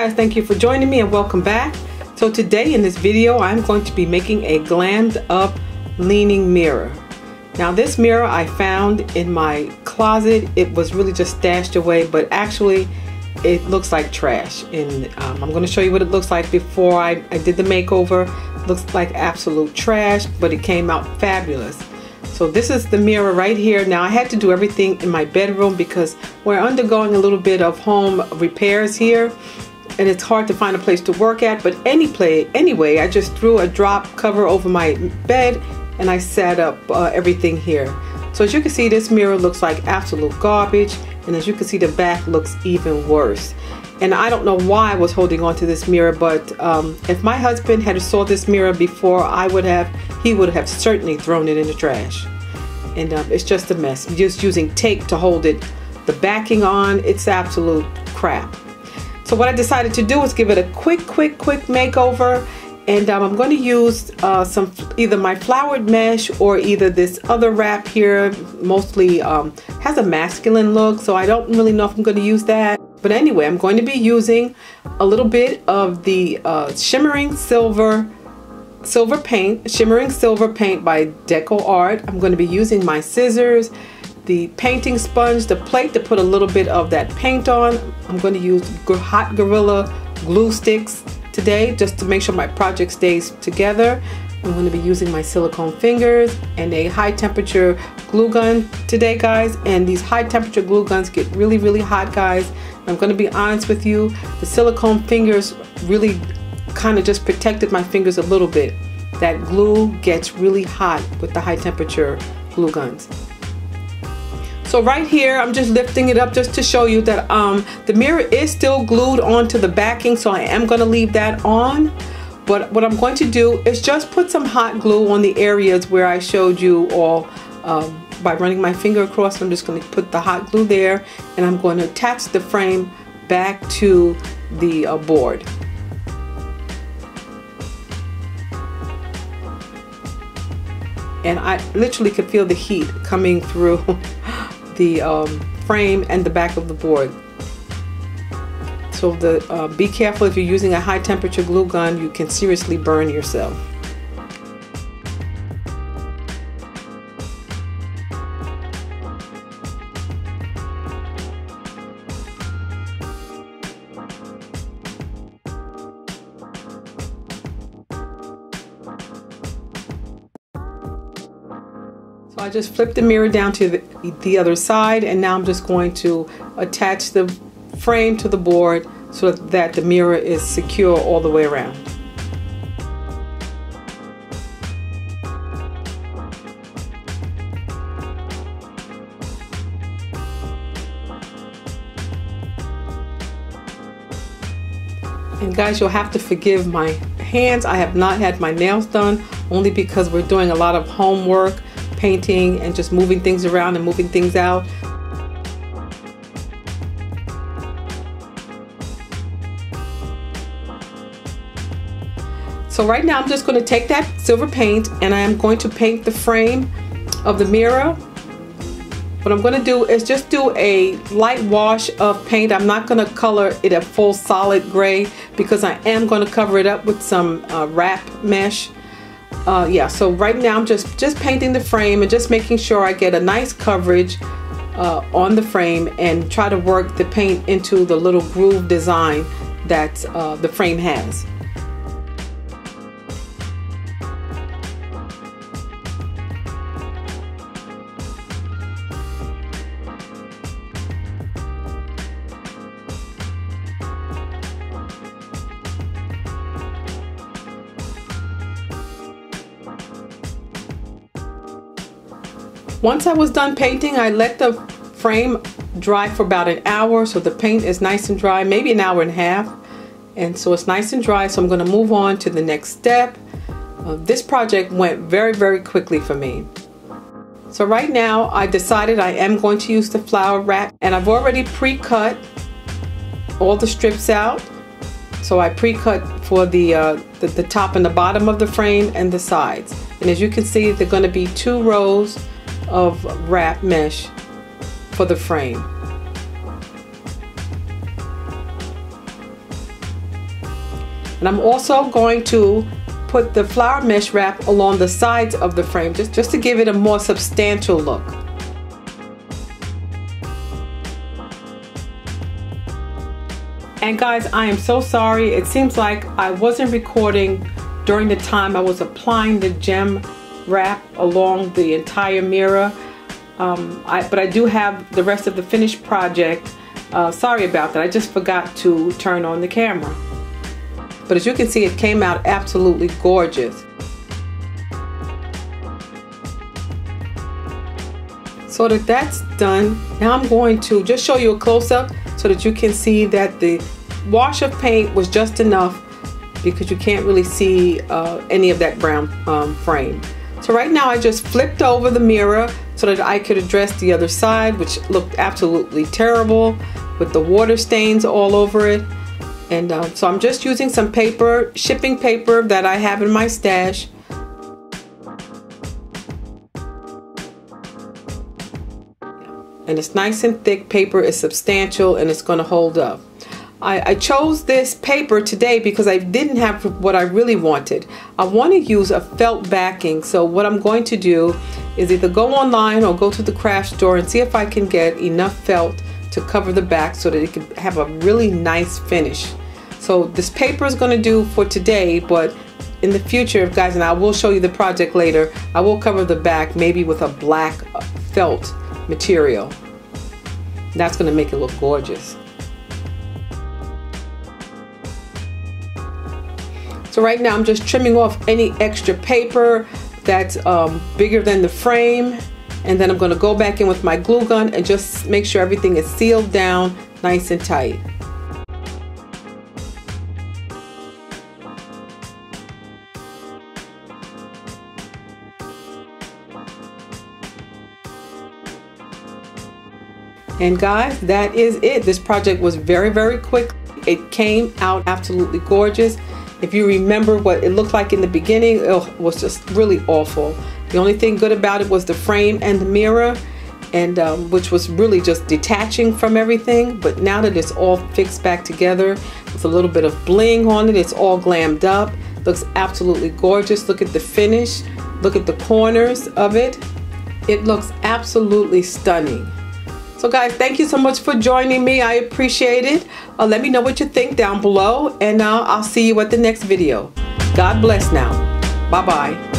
guys, thank you for joining me and welcome back. So today in this video I'm going to be making a glammed up leaning mirror. Now this mirror I found in my closet. It was really just stashed away, but actually it looks like trash, and I'm going to show you what it looks like before I did the makeover. It looks like absolute trash, but it came out fabulous. So this is the mirror right here. Now I had to do everything in my bedroom because we're undergoing a little bit of home repairs here, and it's hard to find a place to work at. But anyway, I just threw a drop cover over my bed and I set up everything here. So as you can see, this mirror looks like absolute garbage, and as you can see, the back looks even worse. And I don't know why I was holding on to this mirror, but if my husband had saw this mirror before he would have certainly thrown it in the trash. And it's just a mess. Just using tape to hold it, the backing on, it's absolute crap. So what I decided to do is give it a quick makeover, and I'm going to use either my flowered mesh or either this other wrap here. Mostly has a masculine look, so I don't really know if I'm going to use that. But anyway, I'm going to be using a little bit of the shimmering silver paint by Deco Art. I'm going to be using my scissors, the painting sponge, the plate to put a little bit of that paint on. I'm going to use Hot Gorilla glue sticks today just to make sure my project stays together. I'm going to be using my silicone fingers and a high temperature glue gun today, guys. And these high temperature glue guns get really hot, guys. I'm going to be honest with you, the silicone fingers really kind of just protected my fingers a little bit. That glue gets really hot with the high temperature glue guns. So right here, I'm just lifting it up just to show you that the mirror is still glued onto the backing, so I am going to leave that on. But what I'm going to do is just put some hot glue on the areas where I showed you all by running my finger across. I'm just going to put the hot glue there, and I'm going to attach the frame back to the board. And I literally could feel the heat coming through the frame and the back of the board. So be careful if you're using a high temperature glue gun, you can seriously burn yourself. So I just flipped the mirror down to the other side, and now I'm just going to attach the frame to the board so that the mirror is secure all the way around. And guys, you'll have to forgive my hands. I have not had my nails done, only because we're doing a lot of homework, painting and just moving things around and moving things out. So right now I'm just going to take that silver paint and I am going to paint the frame of the mirror. What I'm going to do is just do a light wash of paint. I'm not going to color it a full solid gray because I am going to cover it up with some wrap mesh. Yeah, so right now I'm just painting the frame and just making sure I get a nice coverage on the frame and try to work the paint into the little groove design that the frame has. Once I was done painting, I let the frame dry for about an hour, so the paint is nice and dry, maybe an hour and a half. And so it's nice and dry, so I'm going to move on to the next step. This project went very quickly for me. So right now I decided I am going to use the flower wrap, and I've already pre-cut all the strips out. So I pre-cut for the top and the bottom of the frame and the sides. And as you can see, there are going to be 2 rows of wrap mesh for the frame. And I'm also going to put the flower mesh wrap along the sides of the frame just to give it a more substantial look. And guys, I am so sorry. It seems like I wasn't recording during the time I was applying the gem wrap along the entire mirror. But I do have the rest of the finished project. Sorry about that. I just forgot to turn on the camera. But as you can see, it came out absolutely gorgeous. So that that's done, now I'm going to just show you a close-up so that you can see that the wash of paint was just enough, because you can't really see any of that brown frame. So right now I just flipped over the mirror so that I could address the other side, which looked absolutely terrible with the water stains all over it. And so I'm just using some paper, shipping paper that I have in my stash. And it's nice and thick paper, it's substantial, and it's going to hold up. I chose this paper today because I didn't have what I really wanted. I want to use a felt backing, so what I'm going to do is either go online or go to the craft store and see if I can get enough felt to cover the back so that it can have a really nice finish. So this paper is going to do for today, but in the future, guys, and I will show you the project later, I will cover the back maybe with a black felt material. That's going to make it look gorgeous. So right now I'm just trimming off any extra paper that's bigger than the frame, and then I'm going to go back in with my glue gun and just make sure everything is sealed down nice and tight. And guys, that is it. This project was very quick. It came out absolutely gorgeous. If you remember what it looked like in the beginning, it was just really awful. The only thing good about it was the frame and the mirror, and which was really just detaching from everything. But now that it's all fixed back together with a little bit of bling on it, it's all glammed up. Looks absolutely gorgeous. Look at the finish. Look at the corners of it. It looks absolutely stunning. So guys, thank you so much for joining me. I appreciate it. Let me know what you think down below, and I'll see you at the next video. God bless now. Bye-bye.